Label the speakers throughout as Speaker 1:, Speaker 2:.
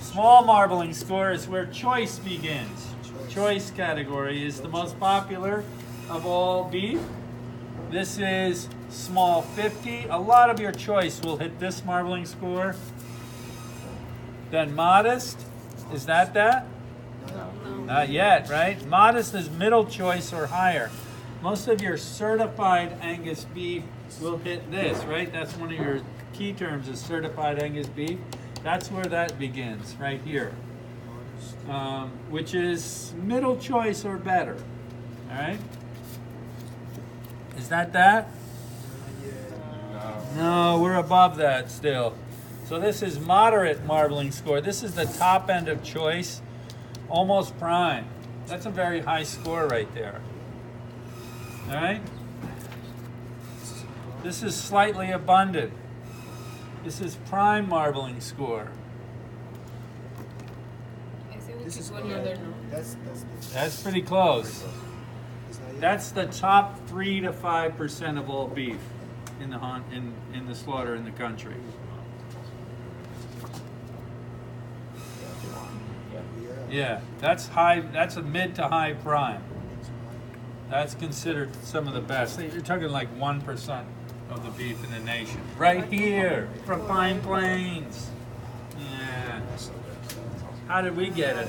Speaker 1: Small marbling score is where choice begins. Choice category is the most popular of all beef. This is small 50. A lot of your choice will hit this marbling score. Then modest, is that?
Speaker 2: No.
Speaker 1: Not yet, right? Modest is middle choice or higher. Most of your certified Angus beef will hit this, right? That's one of your key terms is certified Angus beef. That's where that begins, right here, which is middle choice or better, all right? Is that? No, we're above that still. So this is moderate marbling score. This is the top end of choice, almost prime. That's a very high score right there. All right? This is slightly abundant. This is prime marbling score.
Speaker 2: This is another.
Speaker 1: That's pretty close. That's the top 3 to 5% of all beef in the slaughter in the country. Yeah, that's high. That's a mid to high prime. That's considered some of the best. You're talking like 1% of the beef in the nation. Right here, from Pine Plains. Yeah. How did we get it?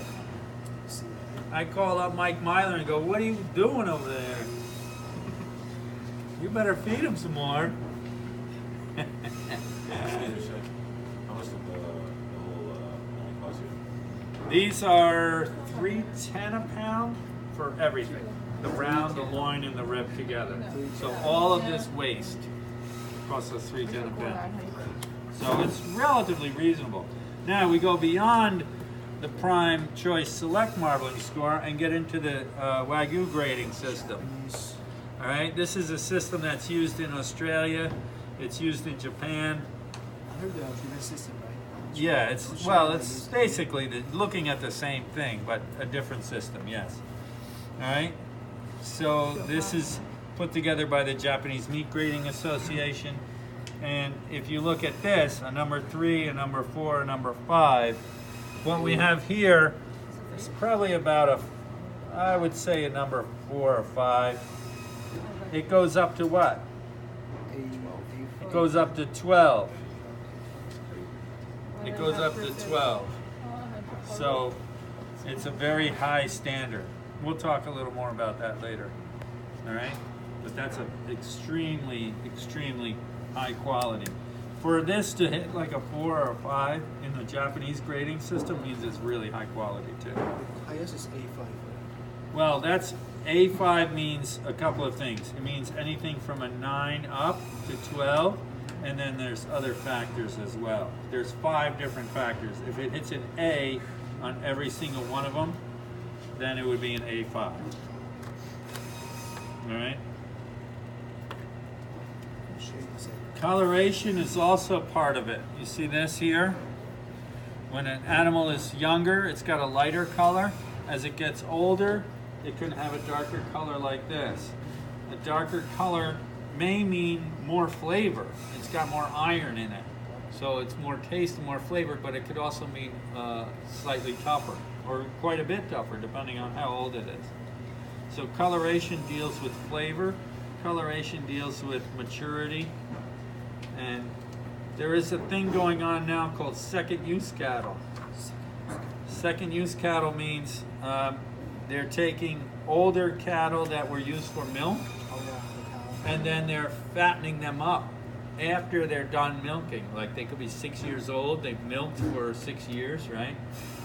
Speaker 1: I call up Mike Myler and go, "What are you doing over there? You better feed him some more."
Speaker 3: How much did the whole only cost you?
Speaker 1: These are $3.10 a pound for everything. The round, the loin, and the rib together. So all of this waste costs us $3.10 a pound. So it's relatively reasonable. Now we go beyond the prime choice select marbling score and get into the Wagyu grading system. All right, this is a system that's used in Australia. It's used in Japan.
Speaker 4: I heard the different system, right?
Speaker 1: Yeah, it's basically looking at the same thing, but a different system. Yes. All right. So this is put together by the Japanese Meat Grading Association, and if you look at this, a number 3, a number 4, a number 5, what we have here is probably about I would say a number 4 or 5. It goes up to what? It goes up to 12. It goes up to 12. So it's a very high standard. We'll talk a little more about that later. All right? But that's an extremely, extremely high quality. For this to hit like a 4 or a 5 in the Japanese grading system means it's really high quality too.
Speaker 4: I guess it's A5.
Speaker 1: Well, that's A5 means a couple of things. It means anything from a 9 up to 12, and then there's other factors as well. There's 5 different factors. If it hits an A on every single one of them, then it would be an A5. All right? Coloration is also part of it. You see this here? When an animal is younger, it's got a lighter color. As it gets older, it can have a darker color like this. A darker color may mean more flavor. It's got more iron in it. So it's more taste and more flavor, but it could also mean slightly tougher or quite a bit tougher depending on how old it is. So coloration deals with flavor. Coloration deals with maturity. And there is a thing going on now called second use cattle. Second use cattle means they're taking older cattle that were used for milk and then they're fattening them up after they're done milking. Like they could be 6 years old, they've milked for 6 years, right?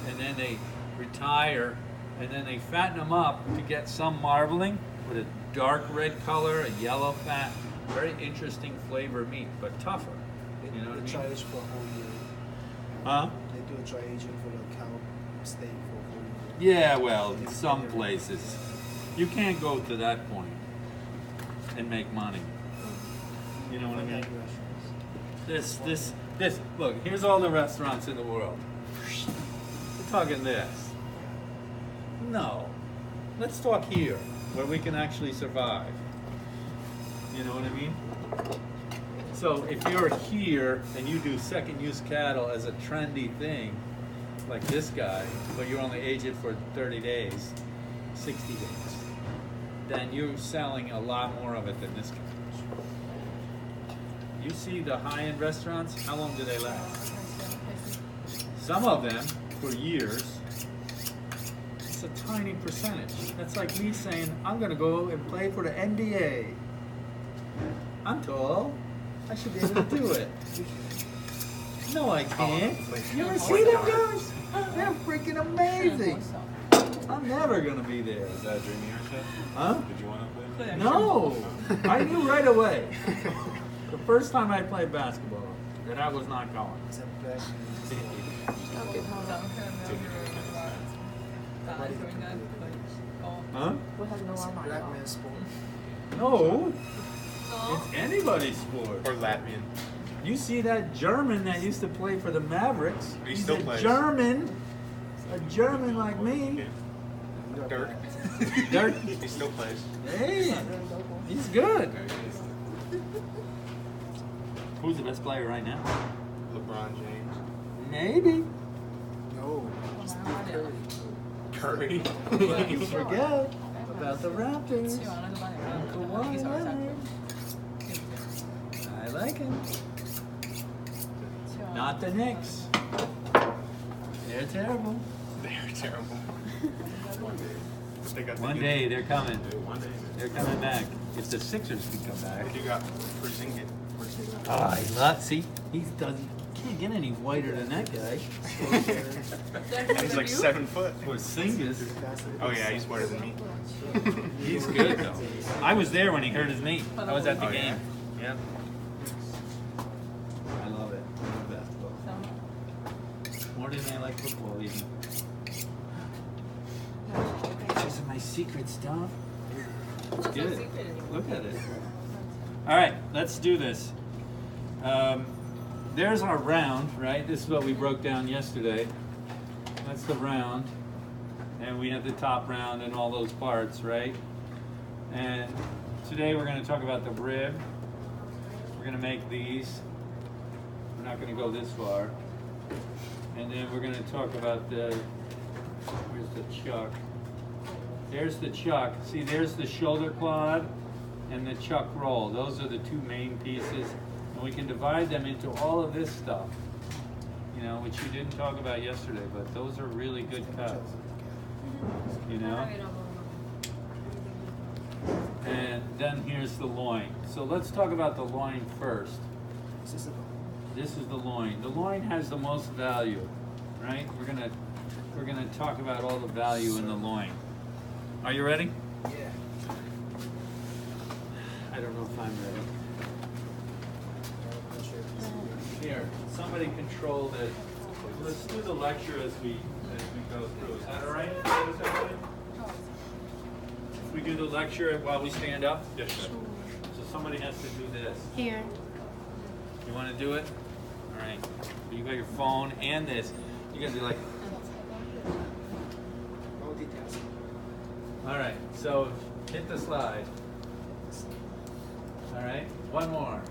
Speaker 1: And then they retire and then they fatten them up to get some marbling with a dark red color, a yellow fat, very interesting flavor meat, but tougher. You know what I mean?
Speaker 4: They try age for a whole year.
Speaker 1: Huh?
Speaker 4: They do a dry aging for the cow steak for a whole year.
Speaker 1: Yeah, well, in some places. You can't go to that point and make money. You know what I mean? This, look, here's all the restaurants in the world. We're talking this. No. Let's talk here, where we can actually survive. You know what I mean? So if you're here and you do second use cattle as a trendy thing, like this guy, but you only age it for 30 days, 60 days, then you're selling a lot more of it than this guy. You see the high-end restaurants, how long do they last? Some of them, for years. It's a tiny percentage. That's like me saying, I'm gonna go and play for the NBA. I'm tall. I should be able to do it. No, I can't. You ever see them guys? They're freaking amazing. I'm never gonna be there.
Speaker 3: Is that a dream of yours yet?
Speaker 1: Huh?
Speaker 3: Did you want to play?
Speaker 1: No. I knew right away. The first time I played basketball, that I was not going.
Speaker 4: It's a black
Speaker 2: Okay, hold on.
Speaker 1: Huh?
Speaker 2: We have no one
Speaker 4: black man's sport.
Speaker 1: No. It's anybody's sport.
Speaker 3: Or Latvian.
Speaker 1: You see that German that used to play for the Mavericks?
Speaker 3: He
Speaker 1: He's
Speaker 3: still
Speaker 1: a
Speaker 3: plays.
Speaker 1: German. A German like me.
Speaker 3: Dirk.
Speaker 1: Dirk.
Speaker 3: He still plays.
Speaker 1: Hey, he's good. Who's the best player right now?
Speaker 3: LeBron James.
Speaker 1: Maybe.
Speaker 4: No.
Speaker 3: Curry.
Speaker 1: But you forget about the Raptors. Kawhi Leonard. I like him. Not the Knicks. They're terrible.
Speaker 3: They're terrible. But they got the
Speaker 1: One
Speaker 3: good-
Speaker 1: day they're coming.
Speaker 3: One day.
Speaker 1: They're coming back. If the Sixers can come back.
Speaker 3: What do you got? Porzingis.
Speaker 1: Ah, he loves. See, he doesn't. Can't get any whiter than that guy.
Speaker 3: He's like 7 foot.
Speaker 1: Porzingis.
Speaker 3: Oh yeah, he's whiter than me.
Speaker 1: He's good though. I was there when he hurt his knee. I was at the
Speaker 3: Oh, yeah?
Speaker 1: game. Yeah. I love it. I love basketball. More than I like football even. These are my secret stuff. It's good. Look at it. All right, let's do this. There's our round, right? This is what we broke down yesterday. That's the round. And we have the top round and all those parts, right? And today we're going to talk about the rib. We're going to make these. We're not going to go this far. And then we're going to talk about where's the chuck? There's the chuck. See, there's the shoulder clod and the chuck roll. Those are the two main pieces. And we can divide them into all of this stuff, you know, which you didn't talk about yesterday, but those are really good cuts, you know? And then here's the loin. So let's talk about the loin first. This is the loin. The loin has the most value, right? We're gonna talk about all the value in the loin. Are you ready?
Speaker 4: Yeah.
Speaker 1: I don't know if I'm ready. Here, somebody control the. Let's do the lecture as we go through. Is that all right? If we do the lecture while we stand up?
Speaker 3: Yes, sir.
Speaker 1: So somebody has to do this.
Speaker 2: Here.
Speaker 1: You want to do it? All right. You got your phone and this. You guys are like. All right. So hit the slide. All right. One more.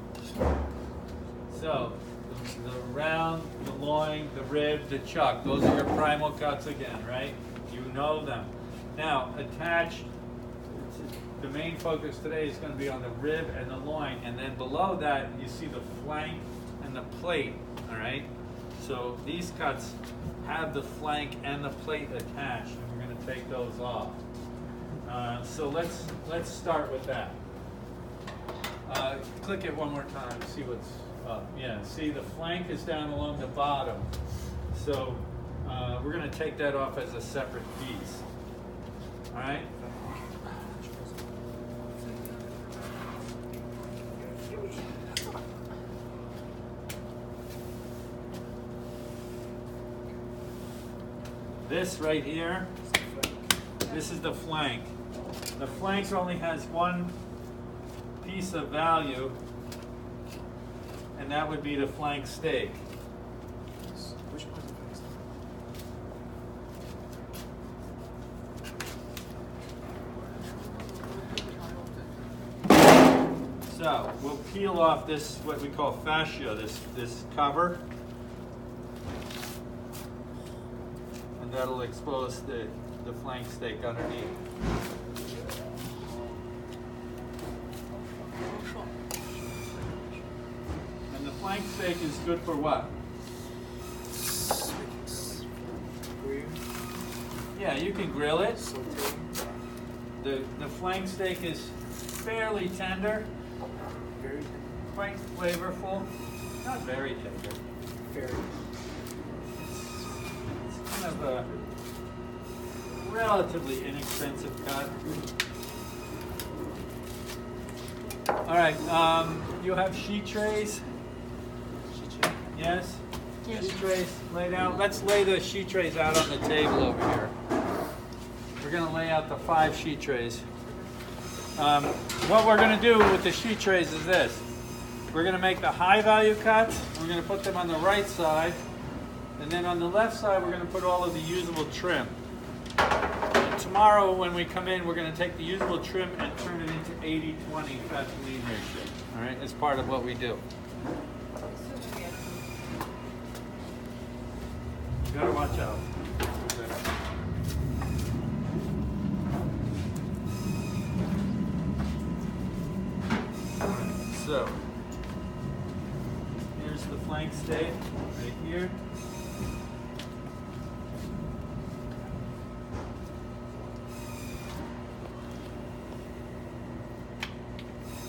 Speaker 1: So the round, the loin, the rib, the chuck. Those are your primal cuts again, right? You know them. Now attached. The main focus today is going to be on the rib and the loin, and then below that you see the flank and the plate. All right. So these cuts have the flank and the plate attached, and we're going to take those off. So let's start with that. Click it one more time. See what's up. Yeah. See the flank is down along the bottom. So we're going to take that off as a separate piece. All right. This right here, this is the flank. The flank only has one piece of value, and that would be the flank steak.
Speaker 4: Which one is the
Speaker 1: So we'll peel off this, what we call fascia, this cover. that'll expose the flank steak underneath. And the flank steak is good for what?
Speaker 4: Grill,
Speaker 1: Yeah, you can grill it.
Speaker 4: saute.
Speaker 1: The flank steak is fairly tender,
Speaker 4: Very
Speaker 1: quite flavorful. Not very tender.
Speaker 4: very.
Speaker 1: It's kind of a relatively inexpensive cut. All right, you have sheet trays? Yes?
Speaker 2: Yes.
Speaker 1: Sheet trays laid out. Let's lay the sheet trays out on the table over here. We're gonna lay out the 5 sheet trays. What we're gonna do with the sheet trays is this. We're gonna make the high value cuts. We're gonna put them on the right side. And then on the left side, we're gonna put all of the usable trim. And tomorrow when we come in, we're gonna take the usable trim and turn it into 80-20 fat to lean ratio. All right, as part of what we do. You gotta watch out. So, here's the flank steak right here.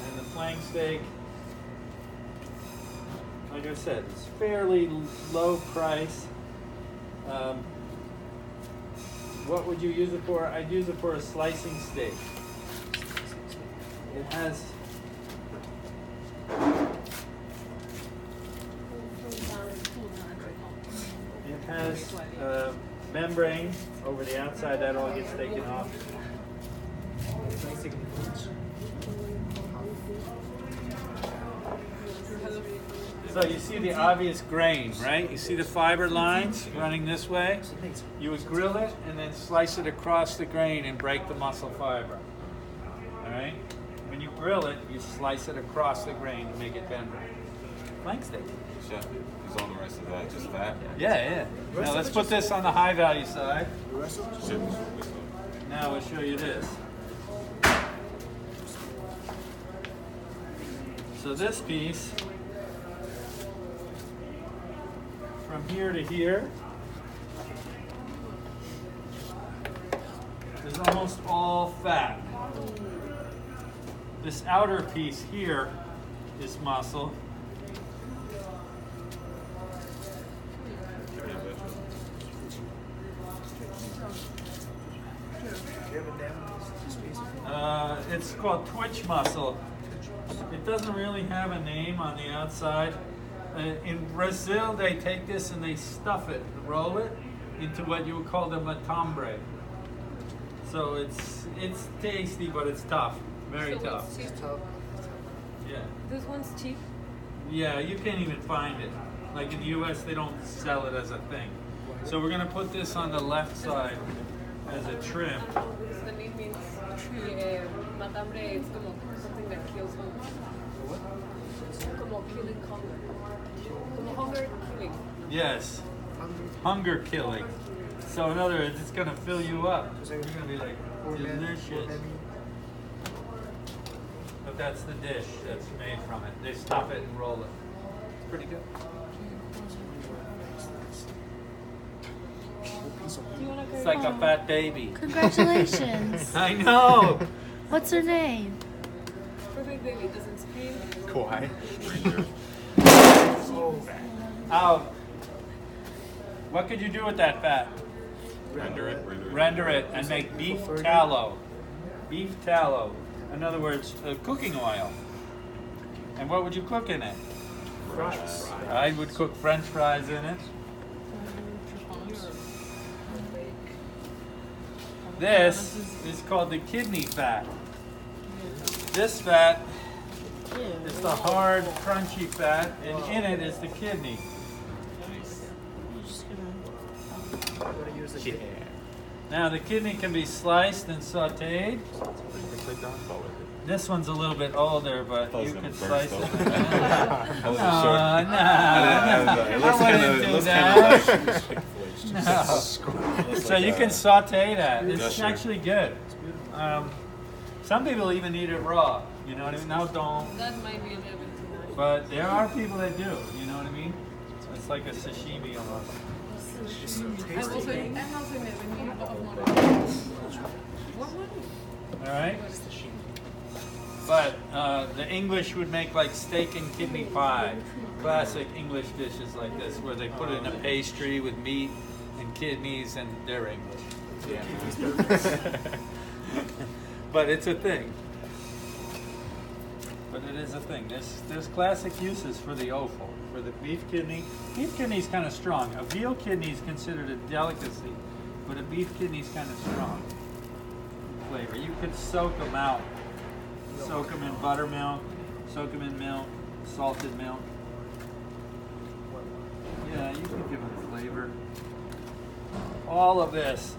Speaker 1: And the flank steak, like I said, it's fairly low price. What would you use it for? I'd use it for a slicing steak. It has membrane over the outside that all gets taken off. So you see the obvious grain, right? You see the fiber lines running this way? You would grill it and then slice it across the grain and break the muscle fiber. All right? When you grill it, you slice it across the grain to make it tender. Flank steak.
Speaker 3: Chef, is all the rest of that just fat?
Speaker 1: Yeah. Now let's put this on the high value side.
Speaker 3: Chef,
Speaker 1: Now we'll show you this. So this piece, from here to here, is almost all fat. This outer piece here is muscle. It's called twitch muscle. It doesn't really have a name on the outside. In Brazil, they take this and they stuff it, roll it into what you would call the matambre. So it's tasty, but it's tough, very
Speaker 2: So
Speaker 1: tough.
Speaker 2: it's cheap.
Speaker 1: Yeah,
Speaker 2: This one's cheap.
Speaker 1: yeah, you can't even find it. Like in the U.S., they don't sell it as a thing. So we're gonna put this on the left side as a trim.
Speaker 2: Because the name means matambre is como something that kills hunger. Como killing hunger. Como hunger killing.
Speaker 1: Yes, hunger killing. So in other words, it's gonna fill you up. You're gonna be like delicious. But that's the dish that's made from it. They stuff it and roll it. It's pretty good.
Speaker 2: Do you want to
Speaker 1: It's like a fat baby.
Speaker 5: Congratulations.
Speaker 1: I know.
Speaker 5: What's her name?
Speaker 2: Perfect baby doesn't scream.
Speaker 3: Why?
Speaker 1: Oh. What could you do with that fat?
Speaker 3: Render it.
Speaker 1: Render it and make beef tallow. Beef tallow. In other words, cooking oil. And what would you cook in it?
Speaker 4: Fries.
Speaker 1: I would cook French fries in it. This is called the kidney fat. This fat is the hard, crunchy fat, and in it is the kidney. Now the kidney can be sliced and sauteed. This one's a little bit older, but you could slice it. No,
Speaker 3: It
Speaker 1: I
Speaker 3: looks
Speaker 1: wouldn't do that. No.
Speaker 3: Looks
Speaker 1: So
Speaker 3: like
Speaker 1: you
Speaker 3: a
Speaker 1: can saute that. It's
Speaker 3: gusher.
Speaker 1: actually good. Some people even eat it raw. You know what I mean? Now don't.
Speaker 2: That might be a little bit too much.
Speaker 1: But there are people that do. You know what I mean? It's like a sashimi almost.
Speaker 2: I'm also never knew of one. What one?
Speaker 1: All right. But the English would make like steak and kidney pie, classic English dishes like this, where they put it in a pastry with meat and kidneys, and they're English.
Speaker 3: Yeah.
Speaker 1: But it's a thing. But it is a thing. There's classic uses for the offal. For the beef kidney, beef kidney is kind of strong. A veal kidney is considered a delicacy, but a beef kidney is kind of strong in flavor. You could soak them out. Soak them in buttermilk, soak them in milk, salted milk. Yeah, you can give them flavor. All of this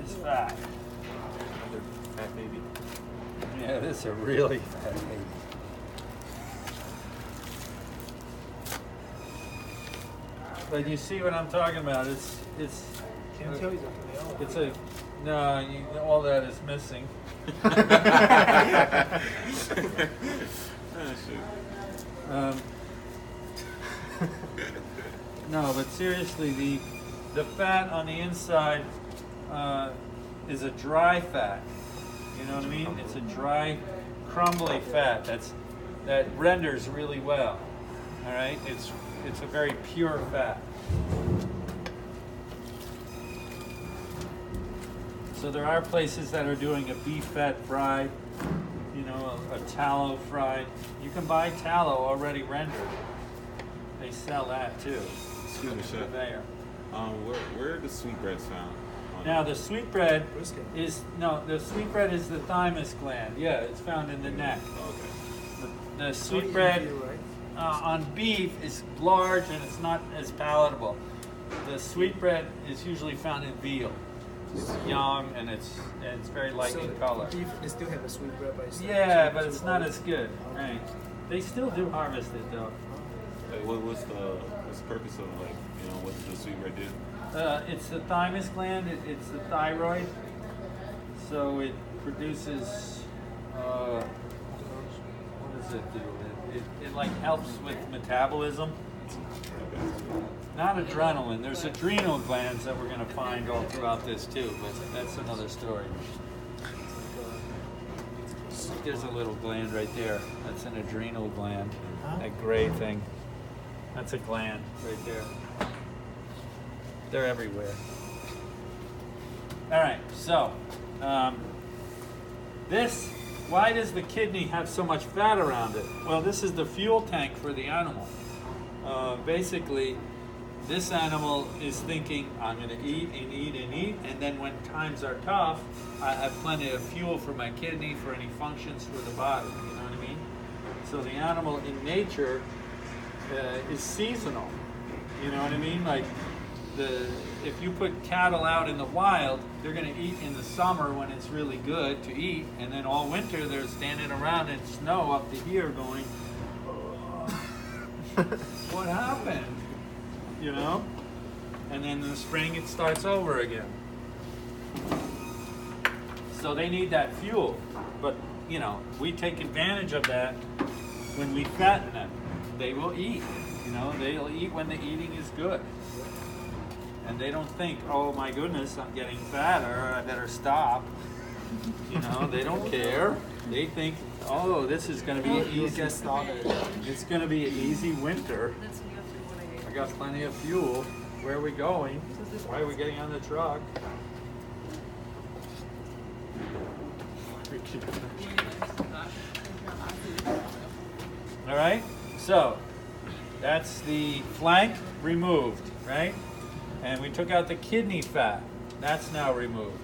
Speaker 1: is fat.
Speaker 3: Another fat baby.
Speaker 1: Yeah, this is a really fat baby. But you see what I'm talking about? It's
Speaker 4: Can't tell you something else.
Speaker 1: it's a no. All that is missing.
Speaker 3: Ah, shoot.
Speaker 1: No, but seriously, the fat on the inside is a dry fat. You know what I mean? It's a dry, crumbly fat that renders really well. All right, it's a very pure fat. So there are places that are doing a beef fat fry, you know, a tallow fry. You can buy tallow already rendered. They sell that too.
Speaker 3: Excuse me, chef.
Speaker 1: There.
Speaker 3: Where are the sweetbreads found?
Speaker 1: Now the sweetbread
Speaker 4: Brisket.
Speaker 1: the sweetbread is the thymus gland. Yeah, it's found in the neck.
Speaker 3: Okay.
Speaker 1: The sweetbread
Speaker 4: Right?
Speaker 1: on beef is large and it's not as palatable. The sweetbread is usually found in veal. It's young and it's very light in color.
Speaker 4: Beef, they still have a sweet bread, but it's
Speaker 1: Yeah, but it's not as good. Right. They still do harvest it though.
Speaker 3: Like, what's the purpose of, like, you know, what does the sweetbread do?
Speaker 1: It's the thymus gland. It's the thyroid. So it produces. What does it do? It like helps with metabolism. Not adrenaline. There's adrenal glands that we're going to find all throughout this too, but that's another story. There's a little gland right there. That's an adrenal gland. That gray thing. That's a gland right there. They're everywhere. All right, so why does the kidney have so much fat around it? Well, this is the fuel tank for the animal. Basically, this animal is thinking, I'm going to eat and eat and eat, and then when times are tough, I have plenty of fuel for my kidney, for any functions for the body, you know what I mean? So the animal in nature is seasonal, you know what I mean? Like, if you put cattle out in the wild, they're going to eat in the summer when it's really good to eat, and then all winter they're standing around in snow up to here going, what happened? You know? And then in the spring it starts over again. So they need that fuel. But, you know, we take advantage of that when we fatten them. They will eat. You know, they'll eat when the eating is good. And they don't think, oh my goodness, I'm getting fatter, I better stop. You know, they don't care. They think, oh, this is going to be an easy. It's going to be an easy winter.
Speaker 2: That's me after what I ate.
Speaker 1: I got plenty of fuel. Where are we going? Why are we getting on the truck? All right, so that's the flank removed, right? And we took out the kidney fat. That's now removed.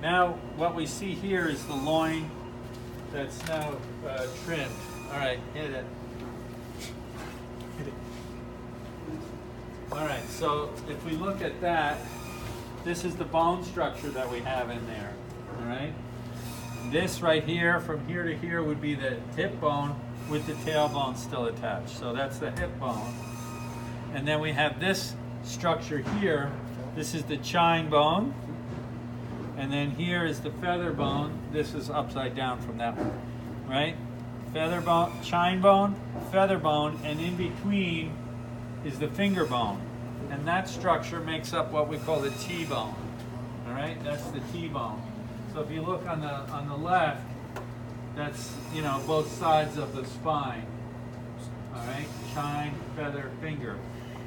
Speaker 1: Now what we see here is the loin that's now trimmed. All right, hit it. All right, so if we look at that, this is the bone structure that we have in there. All right, this right here, from here to here, would be the hip bone with the tailbone still attached. So that's the hip bone. And then we have this structure here. This is the chine bone. And then here is the feather bone. This is upside down from that one, right? Feather bone, chine bone, feather bone, and in between is the finger bone. And that structure makes up what we call the T-bone. All right, that's the T-bone. So if you look on the left, that's, you know, both sides of the spine. All right, chine, feather, finger.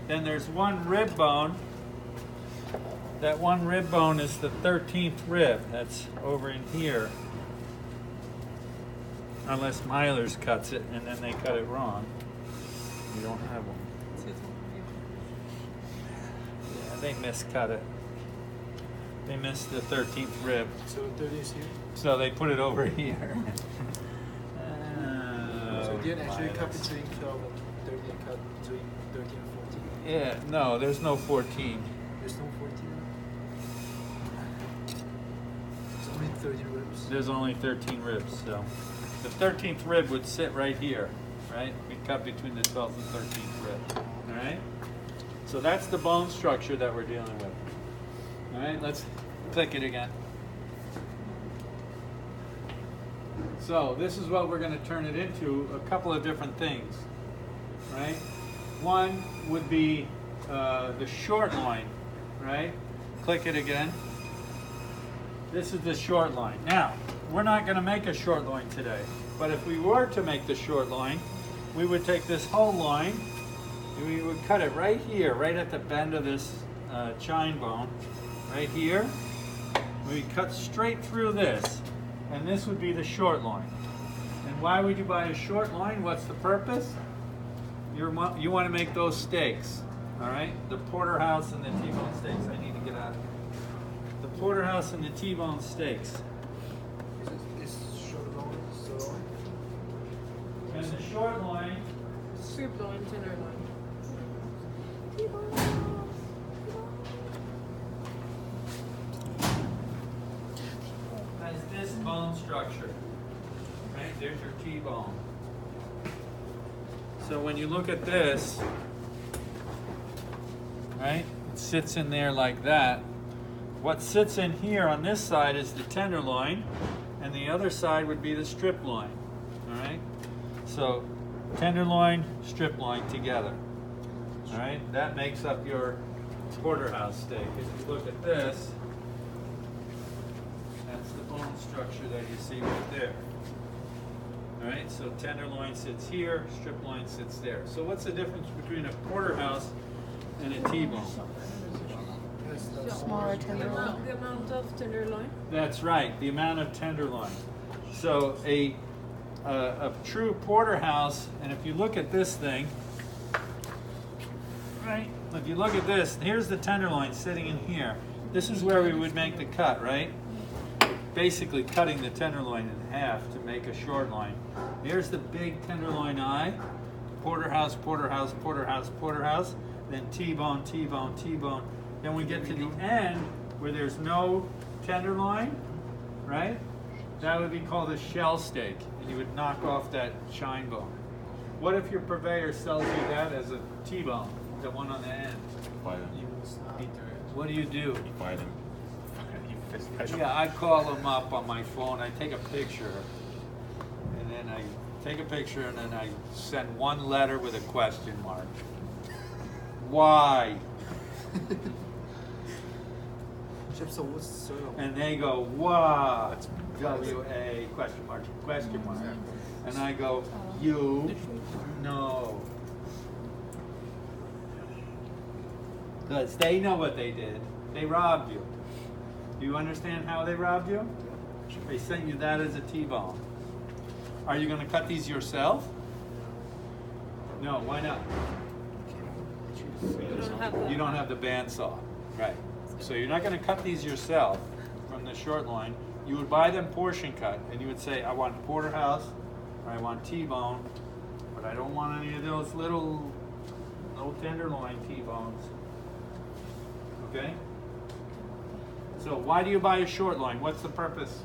Speaker 1: Then there's one rib bone. That one rib bone is the 13th rib. That's over in here. Unless Myers cuts it and then they cut it wrong. You don't have one. Yeah, they miscut it. They missed the 13th rib.
Speaker 4: So 30 is here.
Speaker 1: So they put it over here.
Speaker 4: So you didn't actually cut
Speaker 1: Myers.
Speaker 4: between 12 and 30 and cut between 13 and 14.
Speaker 1: Yeah, no, there's no 14.
Speaker 4: There's no 14. It's only 30 ribs.
Speaker 1: There's only 13 ribs, so the 13th rib would sit right here, right? We cut between the 12th and 13th rib, all right? So that's the bone structure that we're dealing with. All right, let's click it again. So this is what we're going to turn it into, a couple of different things, right? One would be the short loin, right? Click it again. This is the short loin. Now, we're not going to make a short loin today, but if we were to make the short loin, we would take this whole loin, and we would cut it right here, right at the bend of this chine bone, right here. We cut straight through this, and this would be the short loin. And why would you buy a short loin? What's the purpose? You want to make those steaks, all right? The porterhouse and the T-bone steaks. I need to get out of here. The porterhouse and the T-bone steaks.
Speaker 4: Is short loin, so loin?
Speaker 1: And the short loin,
Speaker 2: Strip loin, tenderloin.
Speaker 1: has this bone structure. Right? There's your T-bone. So when you look at this, right? It sits in there like that. What sits in here on this side is the tenderloin, and the other side would be the strip loin. All right? So tenderloin, strip loin together. All right? That makes up your porterhouse steak. If you look at this, that's the bone structure that you see right there. All right, so tenderloin sits here, strip loin sits there. So what's the difference between a porterhouse and a T-bone?
Speaker 5: Smaller tenderloin.
Speaker 2: The amount of tenderloin.
Speaker 1: That's right, the amount of tenderloin. So a true porterhouse, and if you look at this thing, right? If you look at this, here's the tenderloin sitting in here. This is where we would make the cut, right? Basically cutting the tenderloin in half to make a short loin. Here's the big tenderloin eye, porterhouse, porterhouse, porterhouse, porterhouse, then T-bone, T-bone, T-bone. Then we get to the end where there's no tenderloin, right? That would be called a shell steak, and you would knock off that chine bone. What if your purveyor sells you that as a T-bone, the one on the end?
Speaker 3: Buy them.
Speaker 1: What do?
Speaker 3: You buy them. You fist fight them.
Speaker 1: Yeah, I call them up on my phone. I take a picture, and then I take a picture, and then I send one letter with a question mark. Why?
Speaker 4: Chef, so what's the sort of
Speaker 1: And they go, what? W-A, question mark, question mark. And I go, you know. Because they know what they did. They robbed you. Do you understand how they robbed you? They sent you that as a T-bone. Are you going to cut these yourself? No, why not?
Speaker 2: You don't have that.
Speaker 1: You don't have the bandsaw. Right. So you're not going to cut these yourself from the short loin. You would buy them portion cut, and you would say, I want porterhouse, or I want T-bone, but I don't want any of those little, no tenderloin T-bones. Okay? So why do you buy a short loin? What's the purpose?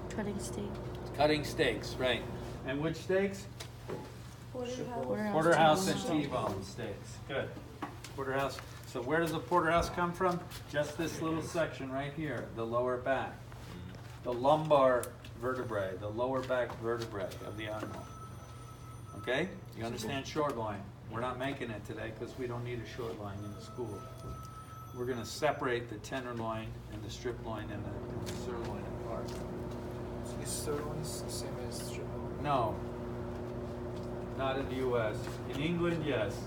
Speaker 5: Cutting steak.
Speaker 1: Cutting steaks, right. And which steaks?
Speaker 2: Porterhouse.
Speaker 5: Porterhouse,
Speaker 1: Porterhouse and
Speaker 5: T-bone.
Speaker 1: T-bone steaks. Good. Porterhouse. So where does the porterhouse come from? Just this little section right here, the lower back. The lumbar vertebrae, the lower back vertebrae of the animal. Okay? You understand short loin? We're not making it today because we don't need a short loin in the school. We're going to separate the tenderloin and the strip loin and the sirloin apart.
Speaker 4: Is sirloin the same as strip loin?
Speaker 1: No, not in the U.S. In England, yes.